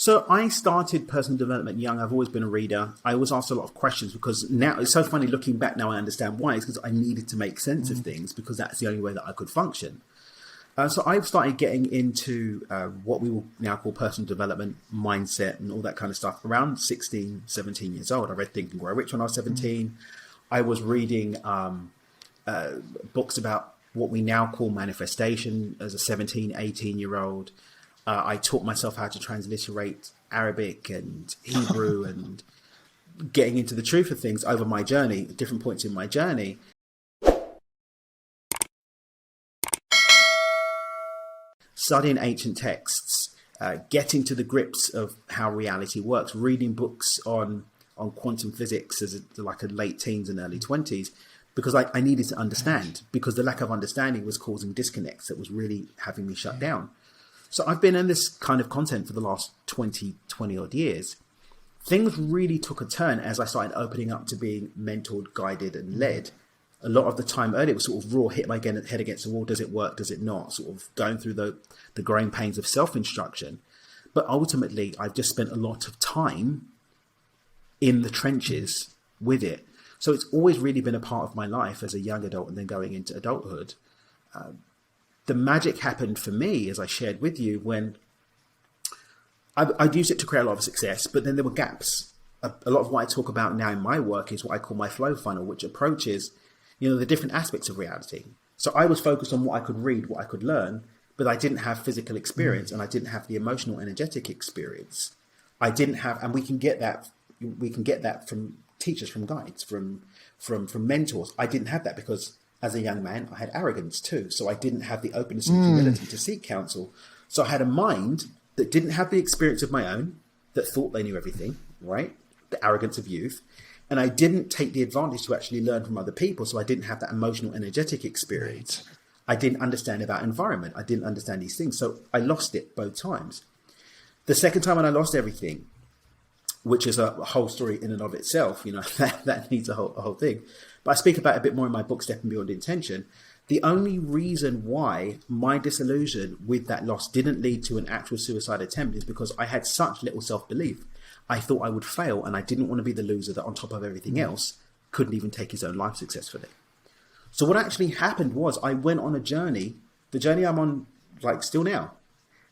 So I started personal development young. I've always been a reader. I always asked a lot of questions because now it's so funny looking back now I understand why. It's because I needed to make sense of things because that's the only way that I could function. So I've started getting into what we will now call personal development, mindset and all that kind of stuff around 16, 17 years old. I read Think and Grow Rich when I was 17. I was reading books about what we now call manifestation as a 17, 18-year-old. I taught myself how to transliterate Arabic and Hebrew and getting into the truth of things over my journey, at different points in my journey. Studying ancient texts, getting to the grips of how reality works, reading books on quantum physics as like a late teens and early 20s, because I needed to understand, because the lack of understanding was causing disconnects that was really having me shut down. So I've been in this kind of content for the last 20 odd years. Things really took a turn as I started opening up to being mentored, guided and led. A lot of the time earlier was sort of raw, hit my head against the wall. Does it work? Does it not? Sort of going through the growing pains of self-instruction. But ultimately, I've just spent a lot of time in the trenches with it. So it's always really been a part of my life as a young adult and then going into adulthood. The magic happened for me, as I shared with you, when I'd used it to create a lot of success, but then there were gaps. A lot of what I talk about now in my work is what I call my flow funnel, which approaches the different aspects of reality. So I was focused on what I could read, what I could learn, but I didn't have physical experience and I didn't have the emotional, energetic experience. I didn't have, and we can get that from teachers, from guides, from mentors. I didn't have that because as a young man, I had arrogance too. So I didn't have the openness and humility to seek counsel. So I had a mind that didn't have the experience of my own, that thought they knew everything, right? The arrogance of youth. And I didn't take the advantage to actually learn from other people. So I didn't have that emotional, energetic experience. Right. I didn't understand about environment. I didn't understand these things. So I lost it both times. The second time when I lost everything, which is a whole story in and of itself, that needs a whole thing. But I speak about it a bit more in my book, Stepping Beyond Intention. The only reason why my disillusion with that loss didn't lead to an actual suicide attempt is because I had such little self-belief. I thought I would fail and I didn't want to be the loser that on top of everything else couldn't even take his own life successfully. So what actually happened was I went on a journey. The journey I'm on, like still now,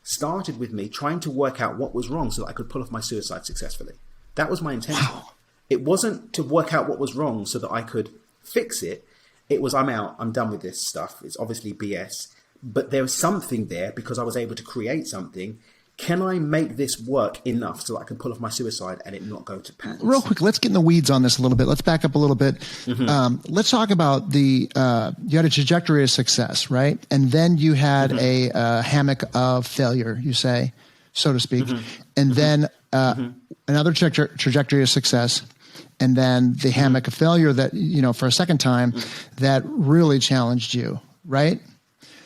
started with me trying to work out what was wrong so that I could pull off my suicide successfully. That was my intention. Wow. It wasn't to work out what was wrong so that I could fix it. It was, I'm out, I'm done with this stuff. It's obviously BS, but there was something there because I was able to create something. Can I make this work enough so that I can pull off my suicide and it not go to pants? Real quick, let's get in the weeds on this a little bit. Let's back up a little bit. Let's talk about you had a trajectory of success, right? And then you had a hammock of failure, you say, so to speak. And then another trajectory of success. And then the hammock of failure that, for a second time that really challenged you, right?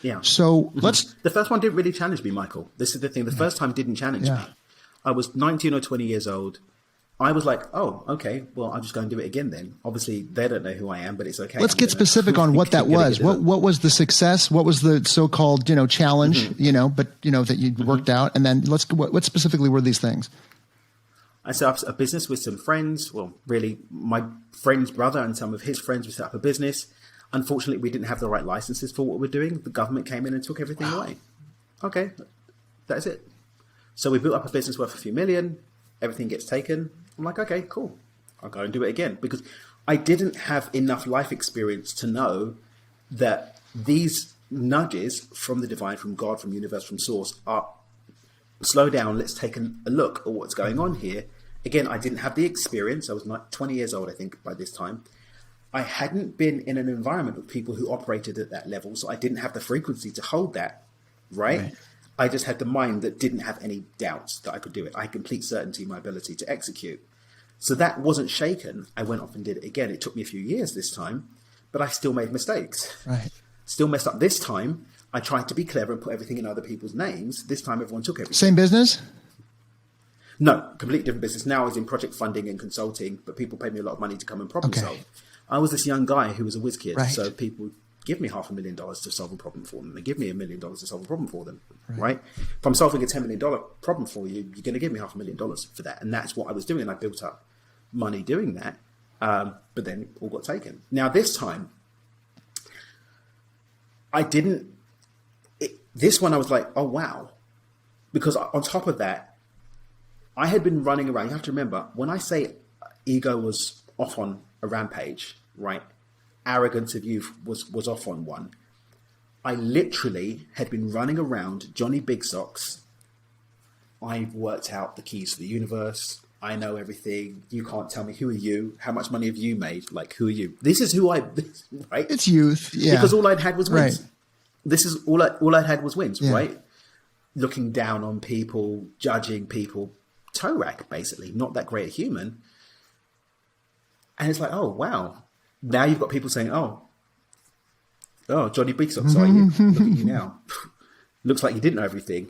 Yeah. So the first one didn't really challenge me, Michael. This is the thing. The first time didn't challenge me. I was 19 or 20 years old. I was like, oh, okay, well, I'll just go and do it again then. Obviously, they don't know who I am, but it's okay. Let's get specific on what that was. What was the success? What was the so-called, challenge, but, that you worked out? And then what specifically were these things? I set up a business with some friends. Well, really, my friend's brother and some of his friends, we set up a business. Unfortunately, we didn't have the right licenses for what we're doing. The government came in and took everything away. Okay, that's it. So we built up a business worth a few million. Everything gets taken. I'm like, okay, cool. I'll go and do it again. Because I didn't have enough life experience to know that these nudges from the divine, from God, from universe, from source are, slow down, let's take a look at what's going on here. Again, I didn't have the experience. I was not 20 years old, I think, by this time. I hadn't been in an environment with people who operated at that level, so I didn't have the frequency to hold that, right? I just had the mind that didn't have any doubts that I could do it. I had complete certainty in my ability to execute. So that wasn't shaken. I went off and did it again. It took me a few years this time, but I still made mistakes. Right. Still messed up. This time, I tried to be clever and put everything in other people's names. This time, everyone took everything. Same business? No, completely different business. Now I was in project funding and consulting, but people paid me a lot of money to come and problem solve. I was this young guy who was a whiz kid, so people give me $500,000 to solve a problem for them. They give me $1 million to solve a problem for them, right? If I'm solving a $10 million problem for you, you're going to give me $500,000 for that. And that's what I was doing. And I built up money doing that. But then it all got taken. Now, this time, this one I was like, oh, wow. Because on top of that, I had been running around. You have to remember, when I say ego was off on a rampage, right? Arrogance of youth was off on one. I literally had been running around Johnny Big Socks. I've worked out the keys to the universe. I know everything. You can't tell me. Who are you? How much money have you made? Like, who are you? This is who right? It's youth. Yeah. Because all I'd had was wins. Right. This is all I'd had was wins, right? Looking down on people, judging people, toe rack, basically. Not that great a human. And it's like, oh, wow. Now you've got people saying, oh, Johnny Big Socks, are you? Look at you now. Looks like you didn't know everything.